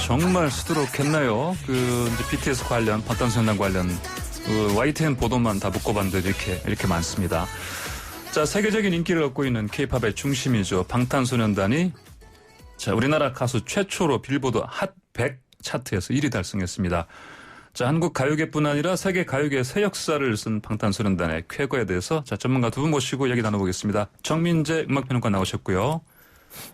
정말 수두룩했나요? 이제 BTS 관련, 방탄소년단 관련 YTN 보도만 다 묶어봤는데 이렇게 많습니다. 자, 세계적인 인기를 얻고 있는 K-팝의 중심이죠. 방탄소년단이 자, 우리나라 가수 최초로 빌보드 핫 100 차트에서 1위 달성했습니다. 자, 한국 가요계뿐 아니라 세계 가요계의 새 역사를 쓴 방탄소년단의 쾌거에 대해서 자, 전문가 두 분 모시고 얘기 나눠보겠습니다. 정민재 음악평론가 나오셨고요.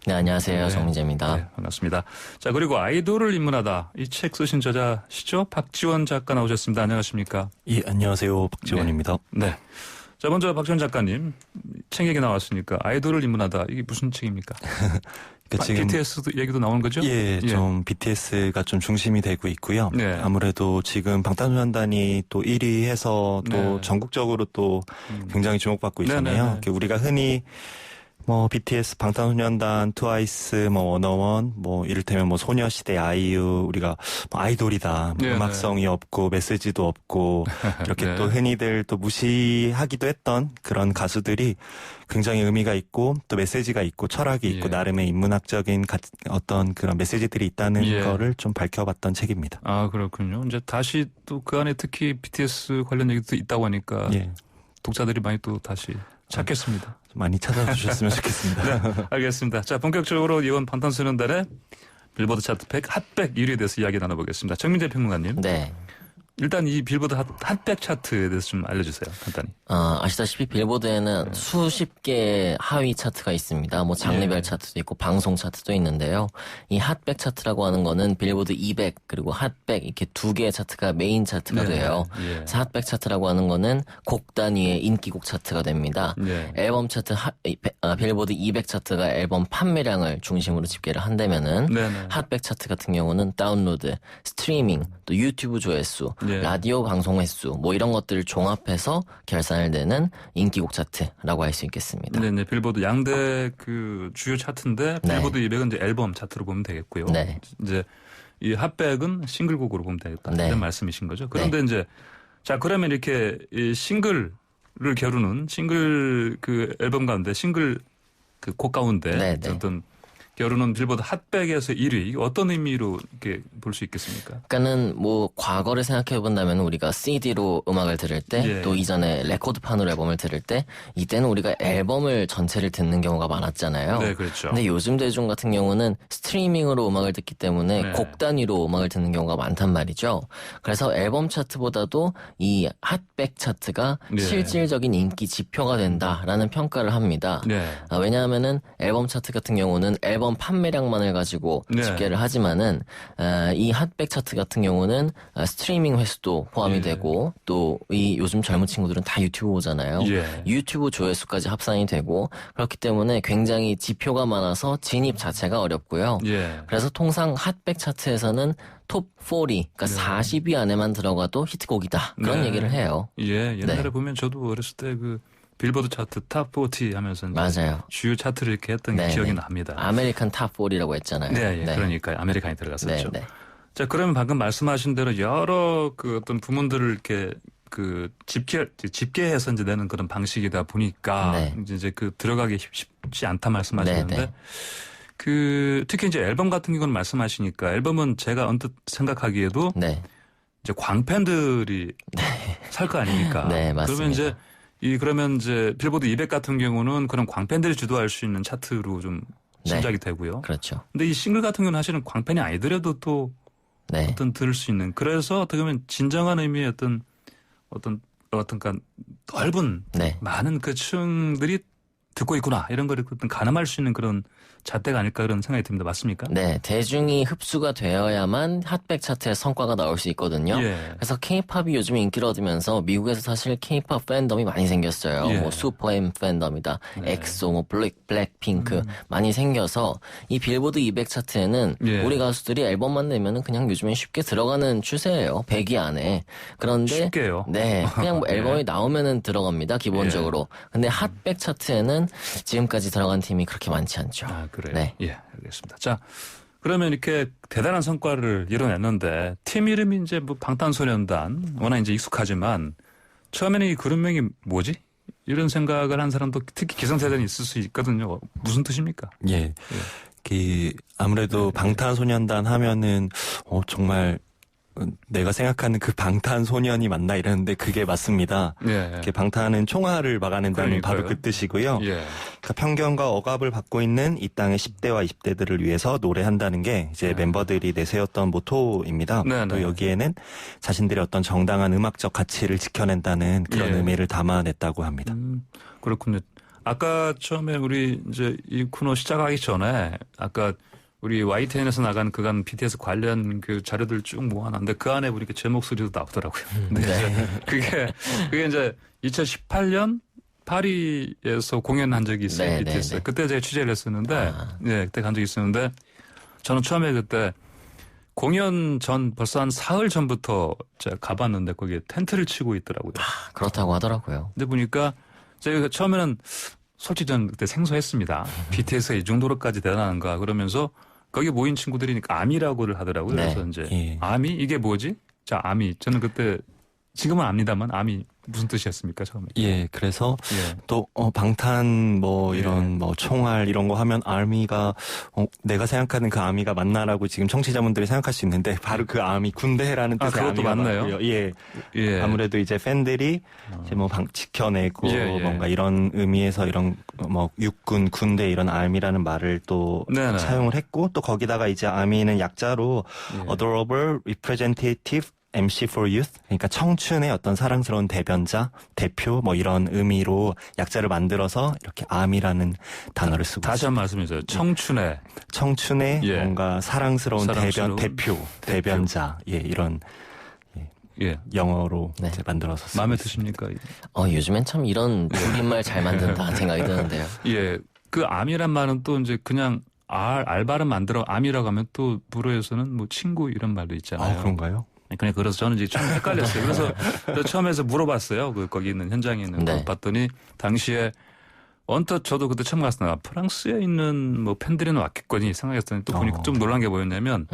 네, 안녕하세요. 정민재입니다. 네, 반갑습니다. 자, 그리고 아이돌을 입문하다. 이 책 쓰신 저자시죠? 박지원 작가 나오셨습니다. 안녕하십니까? 예, 안녕하세요. 박지원입니다. 네. 자, 먼저 박지원 작가님, 책 얘기 나왔으니까 아이돌을 입문하다. 이게 무슨 책입니까? 그러니까 지금 BTS 얘기도 나오는 거죠? 예, 좀 BTS가 좀 중심이 되고 있고요. 네. 아무래도 지금 방탄소년단이 또 1위 해서 또 네. 전국적으로 또 굉장히 주목받고 있잖아요. 네. 우리가 흔히 뭐 BTS, 방탄소년단, 트와이스, 뭐 워너원, 뭐 이를테면 뭐 소녀시대, 아이유, 우리가 뭐 아이돌이다, 뭐 네, 음악성이 없고 메시지도 없고 이렇게 네. 또 흔히들 또 무시하기도 했던 그런 가수들이 굉장히 의미가 있고 또 메시지가 있고 철학이 있고 나름의 인문학적인 어떤 그런 메시지들이 있다는 거를 좀 밝혀봤던 책입니다. 아, 그렇군요. 이제 다시 또 그 안에 특히 BTS 관련 얘기도 있다고 하니까 독자들이 많이 또 다시 찾겠습니다. 많이 찾아주셨으면 좋겠습니다. 네, 알겠습니다. 자, 본격적으로 이번 방탄소년단의 빌보드 차트 100 핫백 1위에 대해서 이야기 나눠보겠습니다. 정민재 평론가님. 네. 일단 이 빌보드 핫백 차트에 대해서 좀 알려주세요. 간단히. 아시다시피 빌보드에는 수십 개의 하위 차트가 있습니다. 뭐 장르별 차트도 있고 방송 차트도 있는데요. 이 핫백 차트라고 하는 거는 빌보드 200 그리고 핫백 이렇게 두 개의 차트가 메인 차트가 돼요. 그래서 핫백 차트라고 하는 거는 곡 단위의 인기곡 차트가 됩니다. 앨범 차트 빌보드 200 차트가 앨범 판매량을 중심으로 집계를 한다면은 핫백 차트 같은 경우는 다운로드, 스트리밍, 또 유튜브 조회수, 라디오 방송 횟수 뭐 이런 것들을 종합해서 결산을 내는 인기곡 차트라고 할 수 있겠습니다. 네, 빌보드 양대 그 주요 차트인데 빌보드 200은 이제 앨범 차트로 보면 되겠고요. 이제 이 핫백은 싱글곡으로 보면 되겠다. 이런 말씀이신 거죠. 그런데 이제 자, 그러면 이렇게 이 싱글을 겨루는 싱글 그 앨범 가운데 싱글 그 곡 가운데 어떤 겨루는 빌보드 핫백에서 1위. 이게 어떤 의미로 이렇게 볼 수 있겠습니까? 그러니까는 뭐 과거를 생각해 본다면 우리가 CD로 음악을 들을 때 또 이전에 레코드판으로 앨범을 들을 때 이때는 우리가 앨범을 전체를 듣는 경우가 많았잖아요. 네, 그렇죠. 근데 요즘 대중 같은 경우는 스트리밍으로 음악을 듣기 때문에 곡 단위로 음악을 듣는 경우가 많단 말이죠. 그래서 앨범 차트보다도 이 핫백 차트가 실질적인 인기 지표가 된다라는 평가를 합니다. 왜냐하면은 앨범 차트 같은 경우는 앨범 판매량만을 가지고 집계를 하지만은 이 핫백 차트 같은 경우는 스트리밍 횟수도 포함이 되고 또 이 요즘 젊은 친구들은 다 유튜브 보잖아요. 유튜브 조회수까지 합산이 되고 그렇기 때문에 굉장히 지표가 많아서 진입 자체가 어렵고요. 그래서 통상 핫백 차트에서는 톱 40, 그러니까 40위 안에만 들어가도 히트곡이다. 그런 얘기를 해요. 옛날에 보면 저도 어렸을 때 그 빌보드 차트 탑 40 하면서 맞아요. 주요 차트를 이렇게 했던 게 기억이 납니다. 아메리칸 탑 40이라고 했잖아요. 그러니까 아메리칸이 들어갔었죠. 자, 그러면 방금 말씀하신 대로 여러 그 어떤 부문들을 이렇게 그 집계해서 이제 내는 그런 방식이다 보니까 이제 그 들어가기 쉽지 않다 말씀하셨는데 그 특히 이제 앨범 같은 경우는 말씀하시니까 앨범은 제가 언뜻 생각하기에도 이제 광팬들이 살 거 아닙니까? 맞습니다. 그러면 이제 빌보드 200 같은 경우는 그런 광팬들이 주도할 수 있는 차트로 좀 시작이 되고요. 그렇죠. 근데 이 싱글 같은 경우는 사실은 광팬이 아니더라도 또 어떤 들을 수 있는 그래서 어떻게 보면 진정한 의미의 어떤 넓은 많은 그 층들이 듣고 있구나 이런 거를 가늠할 수 있는 그런 잣대가 아닐까 그런 생각이 듭니다. 맞습니까? 네. 대중이 흡수가 되어야만 핫백 차트의 성과가 나올 수 있거든요. 그래서 K-팝이 요즘에 인기를 얻으면서 미국에서 사실 K-팝 팬덤이 많이 생겼어요. 뭐 슈퍼엠 팬덤이다. 엑소, 뭐 블랙핑크 많이 생겨서 이 빌보드 200 차트에는 우리 가수들이 앨범만 내면은 그냥 요즘엔 쉽게 들어가는 추세예요. 100위 안에. 그런데 쉽게요. 그냥 뭐 앨범이 나오면은 들어갑니다. 기본적으로. 근데 핫백 차트에는 지금까지 들어간 팀이 그렇게 많지 않죠. 그래요? 알겠습니다. 자, 그러면 이렇게 대단한 성과를 이뤄냈는데 팀 이름이 이제 뭐 방탄소년단 워낙 이제 익숙하지만 처음에는 이 그룹명이 뭐지? 이런 생각을 한 사람도 특히 기성세대는 있을 수 있거든요. 무슨 뜻입니까? 아무래도 방탄소년단 하면은 정말 내가 생각하는 그 방탄소년이 맞나 이랬는데 그게 맞습니다. 예. 방탄은 총알을 막아낸다는 그러니까요. 바로 그 뜻이고요. 예. 그러니까 편견과 억압을 받고 있는 이 땅의 10대와 20대들을 위해서 노래한다는 게 이제 멤버들이 내세웠던 모토입니다. 네, 또 네. 여기에는 자신들의 어떤 정당한 음악적 가치를 지켜낸다는 그런 예. 의미를 담아냈다고 합니다. 그렇군요. 아까 처음에 우리 이제 이 코너 시작하기 전에 아까 우리 YTN에서 나간 그간 BTS 관련 그 자료들 쭉 모아놨는데 그 안에 보니까 제 목소리도 나오더라고요. 근데 이제 그게 이제 2018년 파리에서 공연한 적이 있어요. 네, BTS. 네, 네. 그때 제가 취재를 했었는데, 네, 그때 간 적이 있었는데 저는 처음에 그때 공연 전 벌써 한 사흘 전부터 제가 가봤는데 거기에 텐트를 치고 있더라고요. 그렇다고 하더라고요. 근데 보니까 제가 처음에는 솔직히 저는 그때 생소했습니다. BTS가 이 정도로까지 대단한가 그러면서 거기 모인 친구들이니까 아미라고를 하더라고요. 네. 그래서 이제 예. 아미 이게 뭐지? 자 아미 저는 그때 지금은 압니다만 아미 무슨 뜻이었습니까 처음에? 예, 그래서 예. 또 방탄 뭐 이런 뭐 총알 이런 거 하면 아미가 내가 생각하는 그 아미가 맞나라고 지금 청취자분들이 생각할 수 있는데 바로 그 아미 군대라는 뜻의 그것도 아미가 맞나요? 맞고요. 예. 예. 아무래도 이제 팬들이 이제 뭐 지켜내고 예, 예. 뭔가 이런 의미에서 이런 뭐 육군 군대 이런 아미라는 말을 또 네네. 사용을 했고 또 거기다가 이제 아미는 약자로 예. Adorable Representative MC for Youth, 그러니까 청춘의 어떤 사랑스러운 대변자, 대표 뭐 이런 의미로 약자를 만들어서 이렇게 아미라는 단어를 쓰고 다시 한 번 말씀해 주세요. 청춘의 청춘의 예. 뭔가 사랑스러운 사랑스러운 대표, 대변자, 예 이런 예. 영어로 네. 이제 만들어서 쓰고 마음에 있습니다. 드십니까? 요즘엔 참 이런 줄임말 잘 만든다 생각이 드는데요. 예. 그 아미란 말은 또 이제 그냥 알 발음 만들어 아미라고 하면 또 불어에서는 뭐 친구 이런 말도 있잖아요. 아 그런가요? 그냥 그래서 저는 이제 처음 헷갈렸어요. 그래서 처음에서 물어봤어요. 거기 있는 현장에 있는 네. 거 봤더니 당시에 언뜻 저도 그때 처음 갔을 때 프랑스에 있는 뭐 팬들은 왔겠거니 생각했더니 또 보니까 좀 놀란 게 뭐였냐면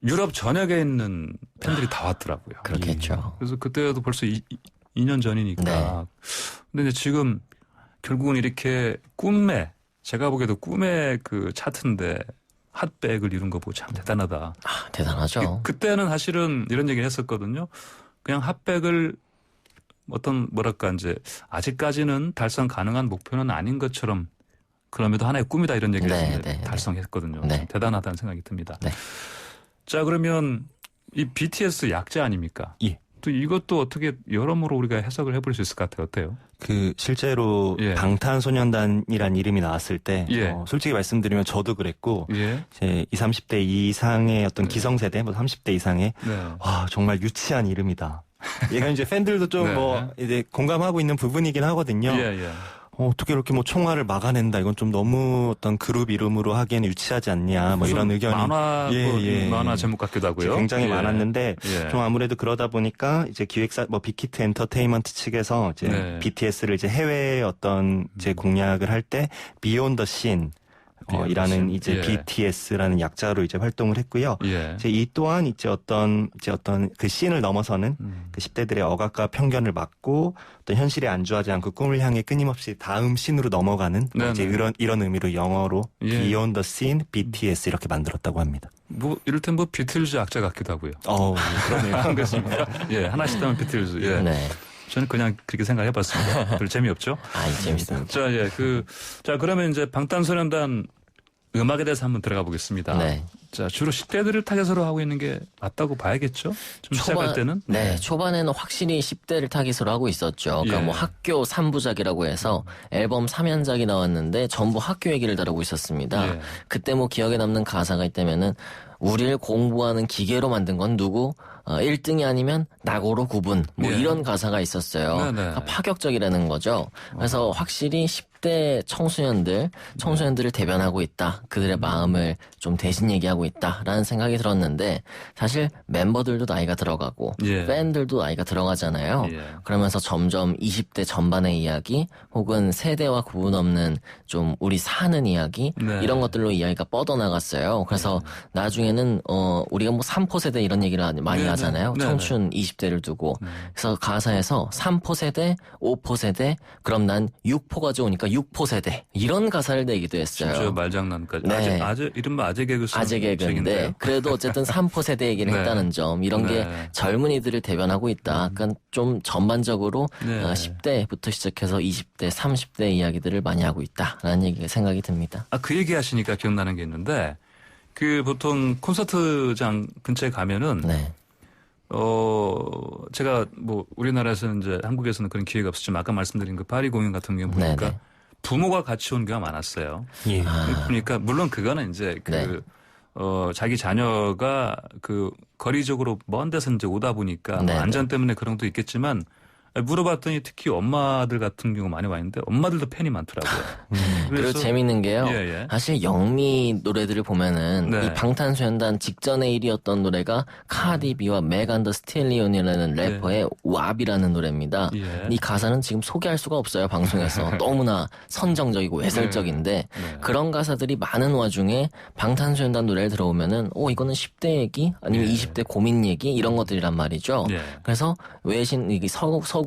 유럽 전역에 있는 팬들이 다 왔더라고요. 그렇겠죠. 그래서 그때도 벌써 2년 전이니까. 네. 근데 이제 지금 결국은 이렇게 제가 보기에도 꿈의 그 차트인데 핫백을 이룬 거 보고 참 대단하다. 대단하죠. 그때는 사실은 이런 얘기를 했었거든요. 그냥 핫백을 어떤 뭐랄까 이제 아직까지는 달성 가능한 목표는 아닌 것처럼 그럼에도 하나의 꿈이다 이런 얘기를 네, 했는데 네, 네. 달성했거든요. 네. 참 대단하다는 생각이 듭니다. 네. 자 그러면 이 BTS 약자 아닙니까? 예. 또 이것도 어떻게 여러모로 우리가 해석을 해볼 수 있을 것 같아요. 어때요? 실제로 예. 방탄소년단이란 이름이 나왔을 때 예. 솔직히 말씀드리면 저도 그랬고 예. 이제 20, 30대 이상의 어떤 기성세대, 뭐 30대 이상의 네. 와 정말 유치한 이름이다. 얘가 이제 팬들도 좀 네. 뭐 이제 공감하고 있는 부분이긴 하거든요. 예, 예. 어떻게 이렇게 뭐 총알을 막아낸다. 이건 좀 너무 어떤 그룹 이름으로 하기에는 유치하지 않냐. 뭐 이런 의견이 만화, 만화 제목 같기도 하고요. 굉장히 예. 많았는데 예. 좀 아무래도 그러다 보니까 이제 기획사 뭐 빅히트 엔터테인먼트 측에서 이제 네. BTS를 이제 해외 어떤 이제 공략을 할 때 Beyond the Scene 이라는 이제 예. BTS라는 약자로 이제 활동을 했고요. 예. 이제 이 또한 이제 어떤 그 씬을 넘어서는 그 10대들의 억압과 편견을 막고 또 현실에 안주하지 않고 꿈을 향해 끊임없이 다음 씬으로 넘어가는 뭐 이제 네네. 이런 의미로 영어로 예. Beyond the Scene BTS 이렇게 만들었다고 합니다. 뭐 이를테면 뭐 비틀즈 약자 같기도 하고요. 그러네요. 안 그렇습니까? 예, 하나씩 따면 비틀즈. 예. 네. 저는 그냥 그렇게 생각해봤습니다. 별 재미없죠? 재밌습니다. 자, 예, 자, 그러면 이제 방탄소년단 음악에 대해서 한번 들어가 보겠습니다. 네. 자, 주로 10대들을 타겟으로 하고 있는 게 맞다고 봐야겠죠? 좀 시작할 때는? 네, 초반에는 확실히 10대를 타깃으로 하고 있었죠. 그러니까 예. 뭐 학교 3부작이라고 해서 앨범 3연작이 나왔는데 전부 학교 얘기를 다루고 있었습니다. 예. 그때 뭐 기억에 남는 가사가 있다면은 우리를 공부하는 기계로 만든 건 누구? 1등이 아니면 낙오로 구분. 뭐 예. 이런 가사가 있었어요. 네네. 그러니까 파격적이라는 거죠. 그래서 확실히 10대 청소년들을 대변하고 있다. 그들의 마음을 좀 대신 얘기하고 있다라는 생각이 들었는데 사실 멤버들도 나이가 들어가고 예. 팬들도 나이가 들어가잖아요. 예. 그러면서 점점 20대 전반의 이야기 혹은 세대와 구분 없는 좀 우리 사는 이야기 네. 이런 것들로 이야기가 뻗어나갔어요. 그래서 나중에는 우리가 뭐 3포 세대 이런 얘기를 많이 네네. 하잖아요. 네네. 청춘 20대를 두고. 그래서 가사에서 3포 세대, 5포 세대, 그럼 난 6포가 좋으니까 육포 세대 이런 가사를 내기도 했어요. 진짜 말장난까지. 네. 이른바 아재 개그 아재 개그인데 그래도 어쨌든 3포 세대 얘기를 네. 했다는 점 이런 게 젊은이들을 대변하고 있다. 그러니까 좀 전반적으로 10대부터 시작해서 20대, 30대 이야기들을 많이 하고 있다라는 얘기가 생각이 듭니다. 그 얘기 하시니까 기억나는 게 있는데 보통 콘서트장 근처에 가면은 네. 제가 우리나라에서는 이제 한국에서는 그런 기회가 없었지만 아까 말씀드린 그 파리 공연 같은 경우 보니까 네네. 부모가 같이 온 경우가 많았어요. 예. 그러니까 물론 그거는 이제 자기 자녀가 거리적으로 먼 데서 이제 오다 보니까 안전 때문에 그런 것도 있겠지만 물어봤더니 특히 엄마들 같은 경우 많이 와 있는데 엄마들도 팬이 많더라고요. 그리고 재밌는 게요. 사실 영미 노래들을 보면은 이 방탄소년단 직전의 일이었던 노래가 카디비와 메간 더 스틸리온이라는 래퍼의 왑이라는 노래입니다. 이 가사는 지금 소개할 수가 없어요. 방송에서. 너무나 선정적이고 외설적인데 그런 가사들이 많은 와중에 방탄소년단 노래를 들어오면은 이거는 10대 얘기 아니면 20대 고민 얘기 이런 것들이란 말이죠. 그래서 외신 이게 서구는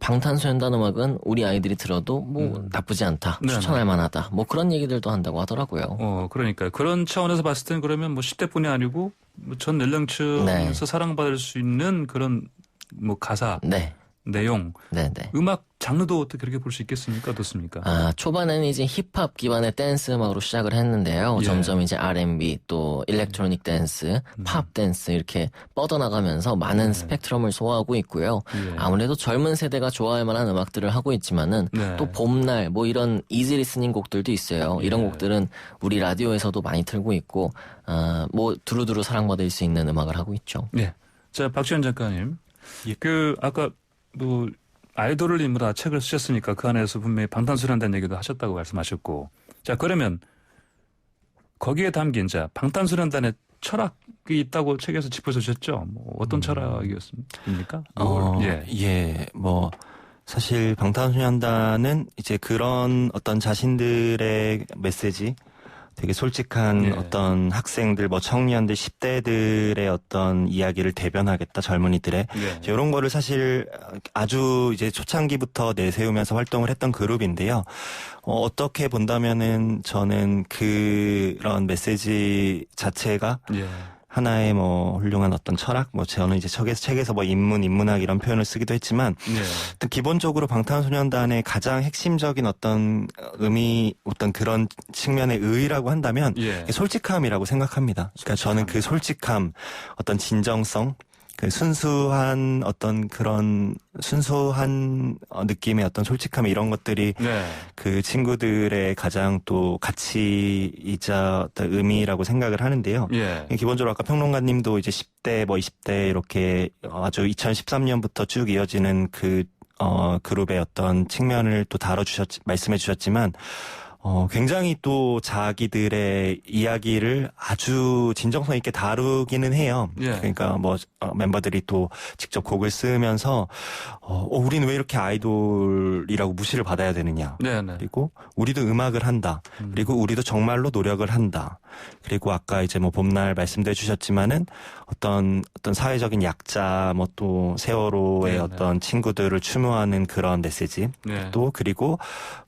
방탄소년단 음악은 우리 아이들이 들어도 나쁘지 않다. 추천할 만하다. 그런 얘기들도 한다고 하더라고요. 그러니까 그런 차원에서 봤을 때는 그러면 10대뿐이 아니고 전 연령층에서 사랑받을 수 있는 그런 가사, 내용, 음악 장르도 어떻게 그렇게 볼 수 있겠습니까? 어떻습니까? 초반에는 이제 힙합 기반의 댄스 음악으로 시작을 했는데요. 점점 이제 R&B 또 일렉트로닉 댄스, 팝 댄스 이렇게 뻗어나가면서 많은 스펙트럼을 소화하고 있고요. 아무래도 젊은 세대가 좋아할 만한 음악들을 하고 있지만은 또 봄날 이런 이지 리스닝 곡들도 있어요. 이런 곡들은 우리 라디오에서도 많이 틀고 있고 두루두루 사랑받을 수 있는 음악을 하고 있죠. 네. 자, 박지원 작가님. 아까 아이돌을 인물화 책을 쓰셨으니까 그 안에서 분명히 방탄소년단 얘기도 하셨다고 말씀하셨고. 자, 그러면 거기에 담긴 방탄소년단의 철학이 있다고 책에서 짚어주셨죠? 어떤 철학이었습니까? 사실 방탄소년단은 이제 그런 어떤 자신들의 메시지, 되게 솔직한 어떤 학생들, 청년들, 10대들의 어떤 이야기를 대변하겠다, 젊은이들의. 이런 거를 사실 아주 이제 초창기부터 내세우면서 활동을 했던 그룹인데요. 어떻게 본다면은 저는 그런 메시지 자체가 하나의 훌륭한 어떤 철학, 저는 이제 책에서 인문학 이런 표현을 쓰기도 했지만, 기본적으로 방탄소년단의 가장 핵심적인 어떤 어떤 그런 측면의 의의라고 한다면, 솔직함이라고 생각합니다. 그러니까 저는 그 솔직함, 어떤 진정성, 그 순수한 느낌의 어떤 솔직함 이런 것들이 그 친구들의 가장 또 가치이자 어떤 의미라고 생각을 하는데요. 기본적으로 아까 평론가님도 이제 10대 20대 이렇게 아주 2013년부터 쭉 이어지는 그룹의 어떤 측면을 또 말씀해 주셨지만 굉장히 또 자기들의 이야기를 아주 진정성 있게 다루기는 해요. 그러니까 멤버들이 또 직접 곡을 쓰면서 우리는 왜 이렇게 아이돌이라고 무시를 받아야 되느냐. 그리고 우리도 음악을 한다. 그리고 우리도 정말로 노력을 한다. 그리고 아까 이제 봄날 말씀도 해주셨지만은 어떤 사회적인 약자, 또 세월호의 어떤 친구들을 추모하는 그런 메시지. 또 그리고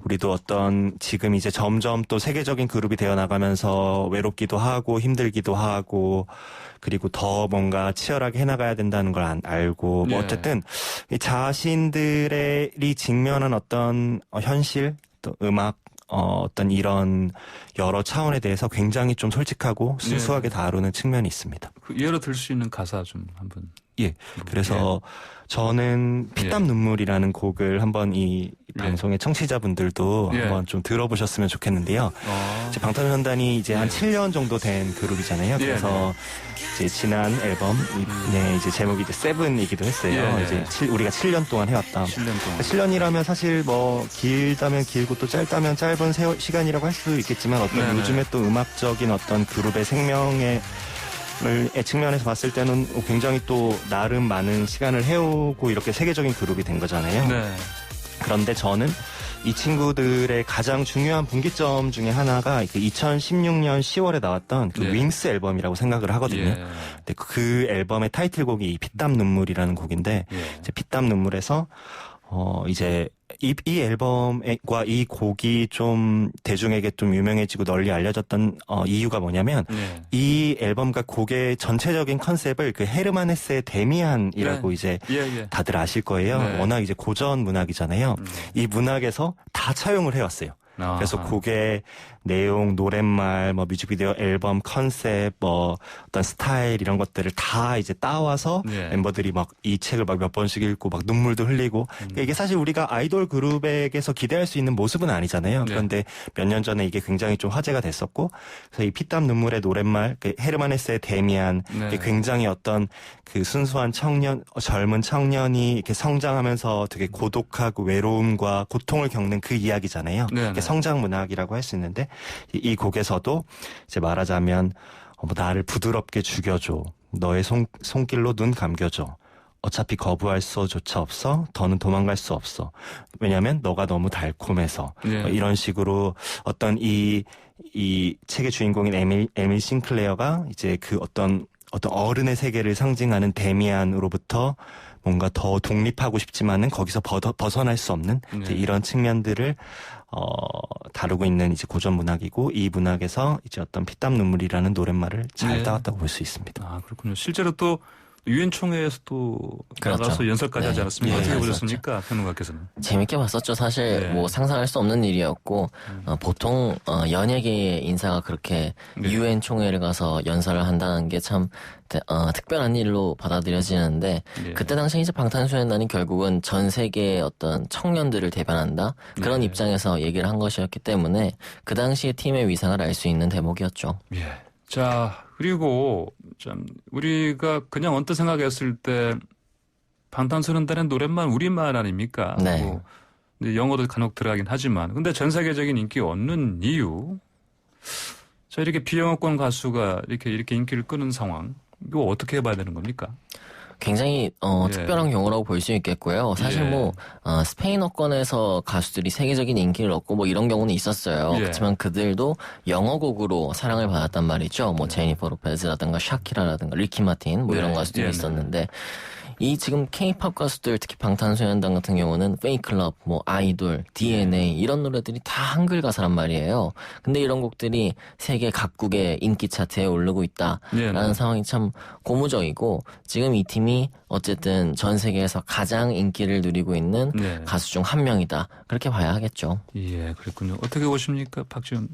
우리도 어떤 지금 이제 점점 또 세계적인 그룹이 되어 나가면서 외롭기도 하고 힘들기도 하고 그리고 더 뭔가 치열하게 해나가야 된다는 걸 알고 어쨌든 자신들이 직면한 어떤 현실 또 음악 어떤 이런 여러 차원에 대해서 굉장히 좀 솔직하고 순수하게 다루는 측면이 있습니다. 예로 들 수 있는 가사 좀 한번. 그래서 저는 피땀 눈물이라는 곡을 한번 이 방송의 청취자분들도 한번 좀 들어보셨으면 좋겠는데요. 이제 방탄소년단이 이제 한 7년 정도 된 그룹이잖아요. 그래서 이제 지난 앨범 이제 제목이 이제 세븐이기도 했어요. 이제 우리가 7년 동안 해왔다. 7년이라면 사실 길다면 길고 또 짧다면 짧은 시간이라고 할 수 있겠지만 어떤 요즘에 또 음악적인 어떤 그룹의 생명의 측면에서 봤을 때는 굉장히 또 나름 많은 시간을 해오고 이렇게 세계적인 그룹이 된 거잖아요. 그런데 저는 이 친구들의 가장 중요한 분기점 중에 하나가 그 2016년 10월에 나왔던 그 윙스 앨범이라고 생각을 하거든요. 근데 그 앨범의 타이틀곡이 피땀 눈물이라는 곡인데 이제 피땀 눈물에서 이제 이 앨범과 이 곡이 좀 대중에게 좀 유명해지고 널리 알려졌던 이유가 뭐냐면 네. 이 앨범과 곡의 전체적인 컨셉을 그 헤르만 헤세의 데미안이라고 네. 이제 예. 다들 아실 거예요. 네. 워낙 이제 고전 문학이잖아요. 이 문학에서 다 차용을 해왔어요. 아하. 그래서 곡의 내용, 노랫말, 뭐 뮤직비디오, 앨범 컨셉, 뭐 어떤 스타일 이런 것들을 다 이제 따와서 네. 멤버들이 막 이 책을 막 몇 번씩 읽고 막 눈물도 흘리고 그러니까 이게 사실 우리가 아이돌 그룹에게서 기대할 수 있는 모습은 아니잖아요. 네. 그런데 몇 년 전에 이게 굉장히 좀 화제가 됐었고 그래서 이 피땀 눈물의 노랫말, 그 헤르만 헤세의 데미안 네. 이게 굉장히 어떤 그 순수한 젊은 청년이 이렇게 성장하면서 되게 고독하고 외로움과 고통을 겪는 그 이야기잖아요. 네, 네. 성장 문학이라고 할 수 있는데 이 곡에서도 이제 말하자면 뭐 나를 부드럽게 죽여줘. 너의 손길로 눈 감겨줘. 어차피 거부할 수조차 없어. 더는 도망갈 수 없어. 왜냐하면 너가 너무 달콤해서. 네. 이런 식으로 어떤 이 책의 주인공인 에밀 싱클레어가 이제 그 어떤 어른의 세계를 상징하는 데미안으로부터 뭔가 더 독립하고 싶지만은 거기서 벗어날 수 없는 이제 이런 측면들을 다루고 있는 이제 고전 문학이고 이 문학에서 이제 어떤 피땀 눈물이라는 노랫말을 잘 네. 따왔다고 볼 수 있습니다. 아, 그렇군요. 실제로 또 유엔 총회에서 또 그렇죠. 나가서 연설까지 네. 하지 않았습니까? 예, 어떻게 했었죠. 보셨습니까? 평론가께서는. 재밌게 봤었죠. 사실 네. 뭐 상상할 수 없는 일이었고 보통 연예계의 인사가 그렇게 네. 유엔 총회를 가서 연설을 한다는 게 참 특별한 일로 받아들여지는데 네. 그때 당시 이제 방탄소년단이 결국은 전 세계의 어떤 청년들을 대변한다 그런 네. 입장에서 얘기를 한 것이었기 때문에 그 당시의 팀의 위상을 알 수 있는 대목이었죠. 예. 자, 그리고 참 우리가 그냥 언뜻 생각했을 때 방탄소년단의 노랫말 우리말 아닙니까? 네. 뭐 근데 영어도 간혹 들어가긴 하지만 근데 전 세계적인 인기 얻는 이유 자 이렇게 비영어권 가수가 이렇게 인기를 끄는 상황 이거 어떻게 봐야 되는 겁니까? 굉장히 예. 특별한 경우라고 볼 수 있겠고요. 사실 예. 뭐 스페인어권에서 가수들이 세계적인 인기를 얻고 뭐 이런 경우는 있었어요. 예. 그렇지만 그들도 영어곡으로 사랑을 받았단 말이죠. 뭐 제니퍼 로페즈라든가 샤키라라든가 리키 마틴 뭐 이런 네. 가수들이 예, 네. 있었는데 이 지금 K-팝 가수들 특히 방탄소년단 같은 경우는 페이클럽, 뭐 아이돌, DNA 이런 노래들이 다 한글 가사란 말이에요. 근데 이런 곡들이 세계 각국의 인기 차트에 오르고 있다라는 네. 상황이 참 고무적이고 지금 이 팀이 어쨌든 전 세계에서 가장 인기를 누리고 있는 네. 가수 중 한 명이다. 그렇게 봐야 하겠죠. 예, 그랬군요. 어떻게 보십니까? 박지훈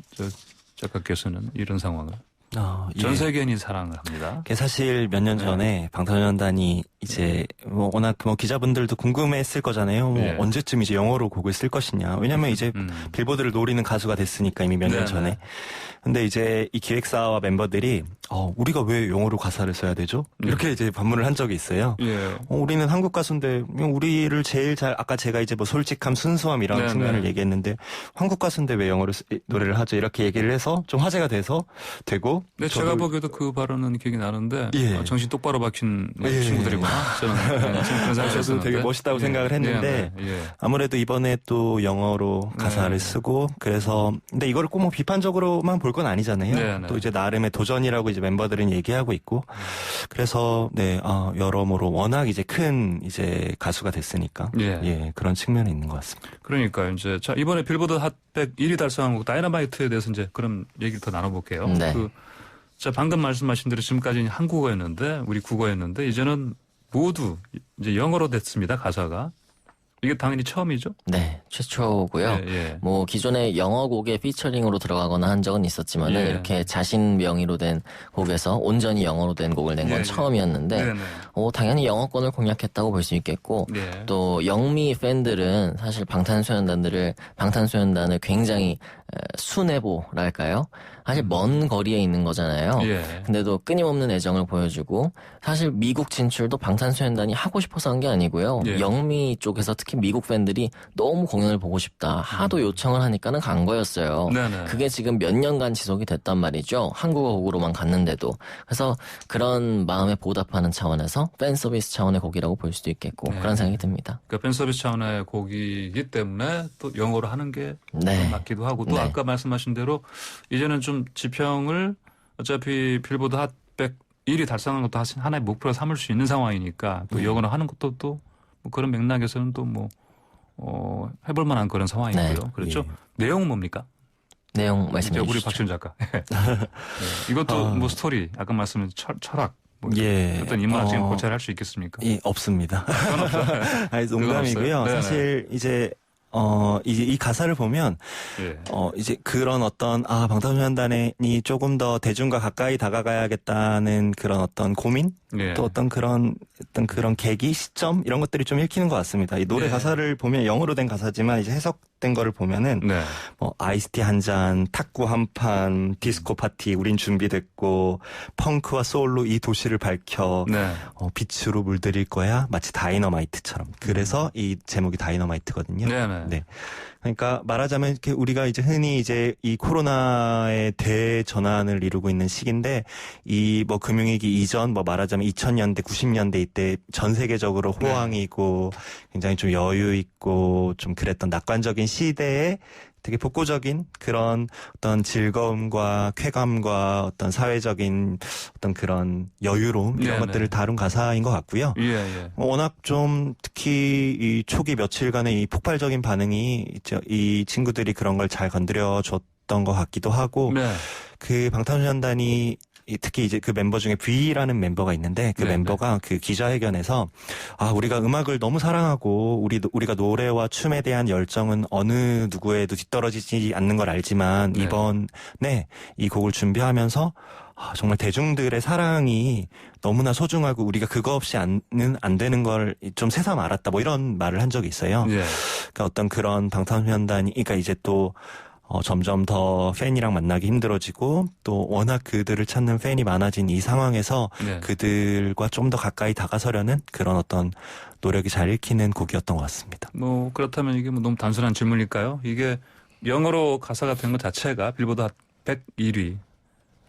작가께서는 이런 상황을 예. 전 세계인이 사랑을 합니다. 그게 사실 몇 년 전에 방탄소년단이 이제 뭐 워낙 뭐 기자분들도 궁금했을 거잖아요. 뭐 예. 언제쯤 이제 영어로 곡을 쓸 것이냐. 왜냐면 이제 빌보드를 노리는 가수가 됐으니까 이미 몇 년 네네. 전에. 근데 이제 이 기획사와 멤버들이 우리가 왜 영어로 가사를 써야 되죠? 이렇게 이제 반문을 한 적이 있어요. 예. 우리는 한국 가수인데 그냥 우리를 제일 잘 아까 제가 이제 뭐 솔직함, 순수함 이런 네네. 측면을 얘기했는데 한국 가수인데 왜 영어로 노래를 하죠? 이렇게 얘기를 해서 좀 화제가 되고. 네, 저도 제가 보기에도 그 발언은 기억이 나는데 예. 정신 똑바로 박힌 예. 친구들이구나. 저는 그런 저도 생각이었었는데 되게 멋있다고 생각을 했는데 아무래도 이번에 또 영어로 가사를 네. 쓰고 그래서 근데 이걸 꼭 뭐 비판적으로만 볼 건 아니잖아요. 네, 네. 또 이제 나름의 도전이라고 이제 멤버들은 얘기하고 있고 그래서 여러모로 워낙 이제 큰 이제 가수가 됐으니까 예. 그런 측면이 있는 것 같습니다. 그러니까 이제 자 이번에 빌보드 핫100 1위 달성한 곡 다이너마이트에 대해서 이제 그런 얘기를 더 나눠볼게요. 네. 자 방금 말씀하신 대로 지금까지는 한국어였는데 우리 국어였는데 이제는 모두 이제 영어로 됐습니다. 가사가 이게 당연히 처음이죠. 네, 최초고요. 예. 뭐 기존에 영어 곡에 피처링으로 들어가거나 한 적은 있었지만 예. 이렇게 자신 명의로 된 곡에서 온전히 영어로 된 곡을 낸 건 예. 처음이었는데 네네. 당연히 영어권을 공략했다고 볼 수 있겠고 예. 또 영미 팬들은 사실 방탄소년단을 굉장히 순애보랄까요? 사실 먼 거리에 있는 거잖아요. 예. 근데도 끊임없는 애정을 보여주고 사실 미국 진출도 방탄소년단이 하고 싶어서 한 게 아니고요. 예. 영미 쪽에서 특히 미국 팬들이 너무 공연을 보고 싶다. 하도 요청을 하니까는 간 거였어요. 네네. 그게 지금 몇 년간 지속이 됐단 말이죠. 한국어 곡으로만 갔는데도. 그래서 그런 마음에 보답하는 차원에서 팬 서비스 차원의 곡이라고 볼 수도 있겠고 네. 그런 생각이 듭니다. 그러니까 팬 서비스 차원의 곡이기 때문에 또 영어로 하는 게 네. 맞기도 하고 또 네. 아까 말씀하신 대로 이제는 좀 지평을 어차피 빌보드 핫100 1위 달성하는 것도 하나의 목표로 삼을 수 있는 상황이니까 또 영어로 하는 것도 또 뭐 그런 맥락에서는 또 뭐 해볼 만한 그런 상황이고요. 네. 그렇죠. 예. 내용은 뭡니까? 내용 말씀해 우리 주시죠. 박준 작가. 네. 이것도 뭐 스토리, 아까 말씀드린 철학, 뭐 예. 어떤 인문학적인 고찰을 할 수 있겠습니까? 예, 없습니다. 아니, 농담이고요. 없어요? 네네. 사실 이제 이 가사를 보면 예. 이제 그런 어떤 방탄소년단이 조금 더 대중과 가까이 다가가야겠다는 그런 어떤 고민 예. 또 어떤 그런 계기 시점 이런 것들이 좀 읽히는 것 같습니다. 이 노래 네. 가사를 보면 영어로 된 가사지만 이제 해석된 거를 보면은 네. 뭐 아이스티 한 잔, 탁구 한 판, 디스코 파티 우린 준비됐고 펑크와 소울로 이 도시를 밝혀 네. 빛으로 물들일 거야 마치 다이너마이트처럼. 그래서 이 제목이 다이너마이트거든요. 네네. 네. 그러니까 말하자면 이렇게 우리가 이제 흔히 이제 이 코로나의 대전환을 이루고 있는 시기인데 이 뭐 금융위기 이전 뭐 말하자면 2000년대 90년대 이때 전 세계적으로 호황이고 굉장히 좀 여유 있고 좀 그랬던 낙관적인 시대에 되게 복고적인 그런 어떤 즐거움과 쾌감과 어떤 사회적인 어떤 그런 여유로움 이런 네네. 것들을 다룬 가사인 것 같고요. 예, 예. 워낙 좀 특히 이 초기 며칠간의 이 폭발적인 반응이 이 친구들이 그런 걸 잘 건드려 줬던 것 같기도 하고 네. 그 방탄소년단이 특히 이제 그 멤버 중에 V라는 멤버가 있는데 그 네, 멤버가 그 기자회견에서 우리가 음악을 너무 사랑하고 우리가 노래와 춤에 대한 열정은 어느 누구에도 뒤떨어지지 않는 걸 알지만 네. 이번에 이 곡을 준비하면서 정말 대중들의 사랑이 너무나 소중하고 우리가 그거 없이 안 되는 걸 좀 새삼 알았다 뭐 이런 말을 한 적이 있어요. 예. 그러니까 어떤 그런 방탄소년단이 그러니까 이제 또 점점 더 팬이랑 만나기 힘들어지고 또 워낙 그들을 찾는 팬이 많아진 이 상황에서 네. 그들과 좀 더 가까이 다가서려는 그런 어떤 노력이 잘 읽히는 곡이었던 것 같습니다. 뭐 그렇다면 이게 뭐 너무 단순한 질문일까요? 이게 영어로 가사가 된 것 자체가 빌보드 101위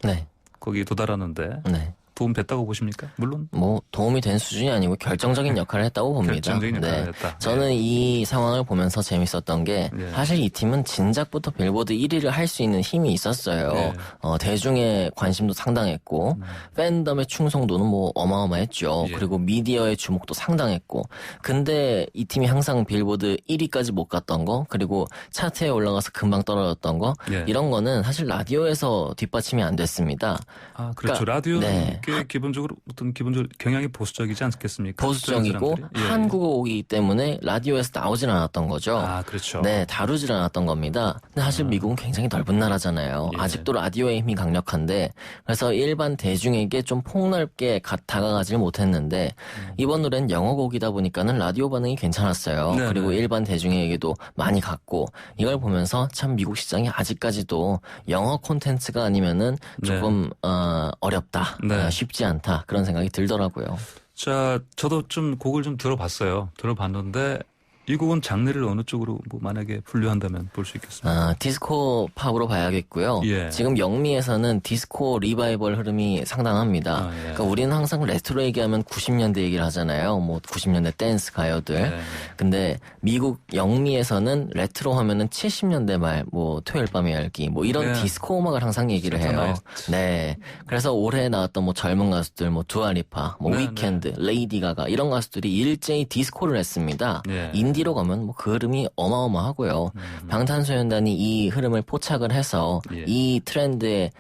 네. 거기 도달하는데 네. 도움 됐다고 보십니까? 물론 뭐 도움이 된 수준이 아니고 결정적인 역할을 했다고 봅니다. 결정적인 역할을 했다. 저는 이 상황을 보면서 재밌었던 게 예. 사실 이 팀은 진작부터 빌보드 1위를 할 수 있는 힘이 있었어요. 예. 대중의 관심도 상당했고 팬덤의 충성도는 뭐 어마어마했죠. 예. 그리고 미디어의 주목도 상당했고 근데 이 팀이 항상 빌보드 1위까지 못 갔던 거 그리고 차트에 올라가서 금방 떨어졌던 거 예. 이런 거는 사실 라디오에서 뒷받침이 안 됐습니다. 그렇죠. 그러니까, 라디오는 네. 꽤 기본적으로 경향이 보수적이지 않겠습니까? 보수적이고 사람들이? 예. 한국어이기 때문에 라디오에서 나오질 않았던 거죠. 그렇죠. 네, 다루질 않았던 겁니다. 근데 사실 미국은 굉장히 넓은 나라잖아요. 예. 아직도 라디오의 힘이 강력한데 그래서 일반 대중에게 좀 폭넓게 다가가질 못했는데 이번 노래는 영어곡이다 보니까는 라디오 반응이 괜찮았어요. 네네. 그리고 일반 대중에게도 많이 갔고 이걸 보면서 참 미국 시장이 아직까지도 영어 콘텐츠가 아니면은 조금 어렵다. 네. 쉽지 않다. 그런 생각이 들더라고요. 자, 저도 좀 곡을 좀 들어봤어요. 들어봤는데 이 곡은 장르를 어느 쪽으로 뭐 만약에 분류한다면 볼 수 있겠습니까? 디스코 팝으로 봐야겠고요. 예. 지금 영미에서는 디스코 리바이벌 흐름이 상당합니다. 예. 그러니까 우리는 항상 레트로 얘기하면 90년대 얘기를 하잖아요. 뭐 90년대 댄스 가요들. 네. 근데 미국 영미에서는 레트로 하면은 70년대 말, 뭐 토요일 밤의 열기, 뭐 이런 네. 디스코 음악을 항상 얘기를 해요. 센터나이트. 네. 그래서 올해 나왔던 뭐 젊은 가수들, 뭐 두아리파, 뭐 네, 위켄드, 레이디 가가 이런 가수들이 일제히 디스코를 했습니다. 예. 인디로 가면 뭐 그 흐름이 어마어마하고요. 방탄소년단이 이 흐름을 포착을 해서 예. 이 트렌드에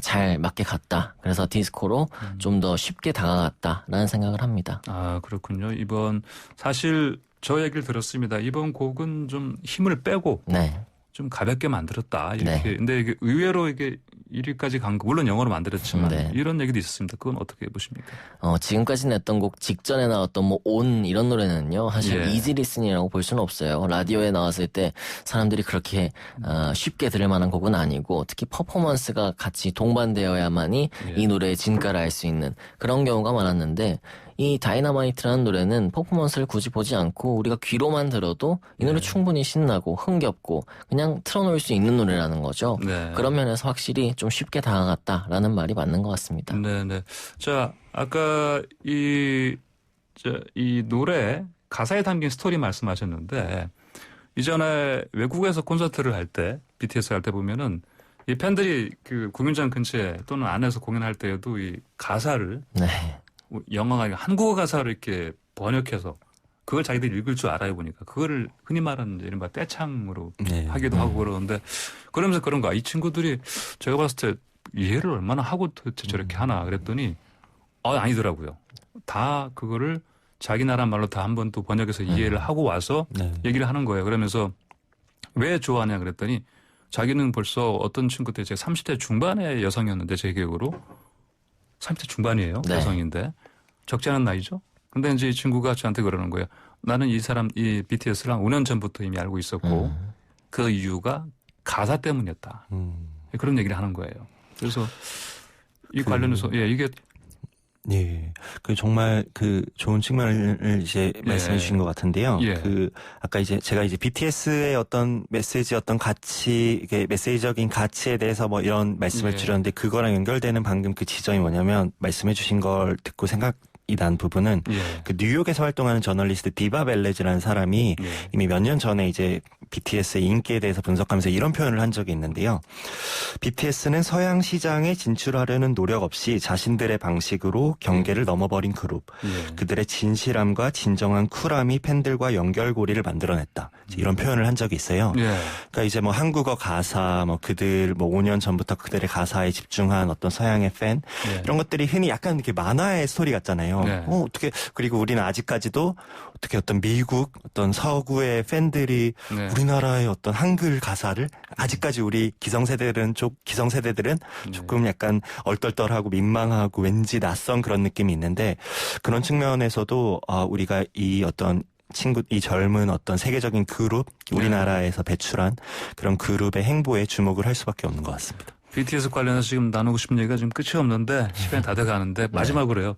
잘 맞게 갔다. 그래서 디스코로 좀 더 쉽게 다가갔다라는 생각을 합니다. 그렇군요. 이번 사실 저 얘기를 들었습니다. 이번 곡은 좀 힘을 빼고 네. 좀 가볍게 만들었다. 이렇게. 네. 근데 이게 의외로 이게 1위까지 간 거, 물론 영어로 만들었지만 네. 이런 얘기도 있었습니다. 그건 어떻게 보십니까? 지금까지 냈던 곡 직전에 나왔던 뭐 온 이런 노래는요. 사실 예. 이지 리스닝이라고 볼 수는 없어요. 라디오에 나왔을 때 사람들이 그렇게 쉽게 들을 만한 곡은 아니고 특히 퍼포먼스가 같이 동반되어야만이 예. 이 노래의 진가를 알 수 있는 그런 경우가 많았는데 이 다이너마이트라는 노래는 퍼포먼스를 굳이 보지 않고 우리가 귀로만 들어도 이 노래 충분히 신나고 흥겹고 그냥 틀어놓을 수 있는 노래라는 거죠. 네. 그런 면에서 확실히 좀 쉽게 다가갔다라는 말이 맞는 것 같습니다. 네네. 자, 아까 이 노래 가사에 담긴 스토리 말씀하셨는데 이전에 외국에서 콘서트를 할 때 BTS 할 때 보면은 이 팬들이 그 공연장 근처에 또는 안에서 공연할 때에도 이 가사를 네. 영어가 아니라 한국어 가사를 이렇게 번역해서 그걸 자기들이 읽을 줄 알아요 보니까 그거를 흔히 말하는 이제 이른바 떼창으로 네. 하기도 하고 그러는데 그러면서 그런 거야. 이 친구들이 제가 봤을 때 이해를 얼마나 하고 도대체 저렇게 하나 그랬더니 아니더라고요. 다 그거를 자기 나라 말로 다 한 번 또 번역해서 이해를 하고 와서 네. 얘기를 하는 거예요. 그러면서 왜 좋아하냐 그랬더니 자기는 벌써 어떤 친구 때 제가 30대 중반의 여성이었는데 제 기억으로 30대 중반이에요. 네. 여성인데 적지 않은 나이죠. 근데 이제 이 친구가 저한테 그러는 거예요. 나는 이 BTS를 한 5년 전부터 이미 알고 있었고 그 이유가 가사 때문이었다. 그런 얘기를 하는 거예요. 그래서 이 관련해서 이게 예. 그 정말 그 좋은 측면을 이제 말씀해 주신 것 같은데요. 그 아까 이제 제가 이제 BTS의 어떤 메시지 어떤 가치, 이게 메시지적인 가치에 대해서 뭐 이런 말씀을 드렸는데 그거랑 연결되는 방금 그 지점이 뭐냐면 말씀해 주신 걸 듣고 생각이 난 부분은 그 뉴욕에서 활동하는 저널리스트 디바 벨레즈라는 사람이 이미 몇 년 전에 이제 BTS의 인기에 대해서 분석하면서 이런 표현을 한 적이 있는데요. BTS는 서양 시장에 진출하려는 노력 없이 자신들의 방식으로 경계를 넘어버린 그룹. 그들의 진실함과 진정한 쿨함이 팬들과 연결고리를 만들어냈다. 이런 표현을 한 적이 있어요. 그러니까 이제 뭐 한국어 가사, 뭐 그들 뭐 5년 전부터 그들의 가사에 집중한 어떤 서양의 팬 이런 것들이 흔히 약간 이렇게 만화의 스토리 같잖아요. 어떻게 그리고 우리는 아직까지도 어떻게 어떤 미국 어떤 서구의 팬들이 우리나라의 어떤 한글 가사를 아직까지 우리 기성세대들은 조금 약간 얼떨떨하고 민망하고 왠지 낯선 그런 느낌이 있는데 그런 측면에서도 우리가 이 어떤 이 젊은 어떤 세계적인 그룹 우리나라에서 배출한 그런 그룹의 행보에 주목을 할 수밖에 없는 것 같습니다. BTS 관련해서 지금 나누고 싶은 얘기가 지금 끝이 없는데 시간이 다 돼가는데 마지막으로요.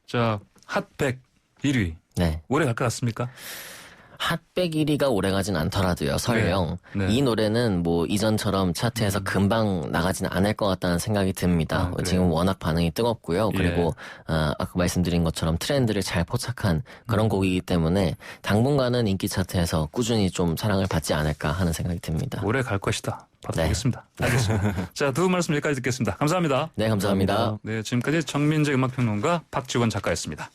자, 핫100 1위. 오래 갈 것 같습니까? 핫백 1위가 오래가진 않더라도요. 설령 이 노래는 뭐 이전처럼 차트에서 금방 나가진 않을 것 같다는 생각이 듭니다. 지금 워낙 반응이 뜨겁고요. 그리고 아까 말씀드린 것처럼 트렌드를 잘 포착한 그런 곡이기 때문에 당분간은 인기 차트에서 꾸준히 좀 사랑을 받지 않을까 하는 생각이 듭니다. 오래 갈 것이다. 받아보겠습니다. 알겠습니다. 자, 두 분 말씀 여기까지 듣겠습니다. 감사합니다. 네, 감사합니다. 네, 지금까지 정민재 음악평론가 박지원 작가였습니다.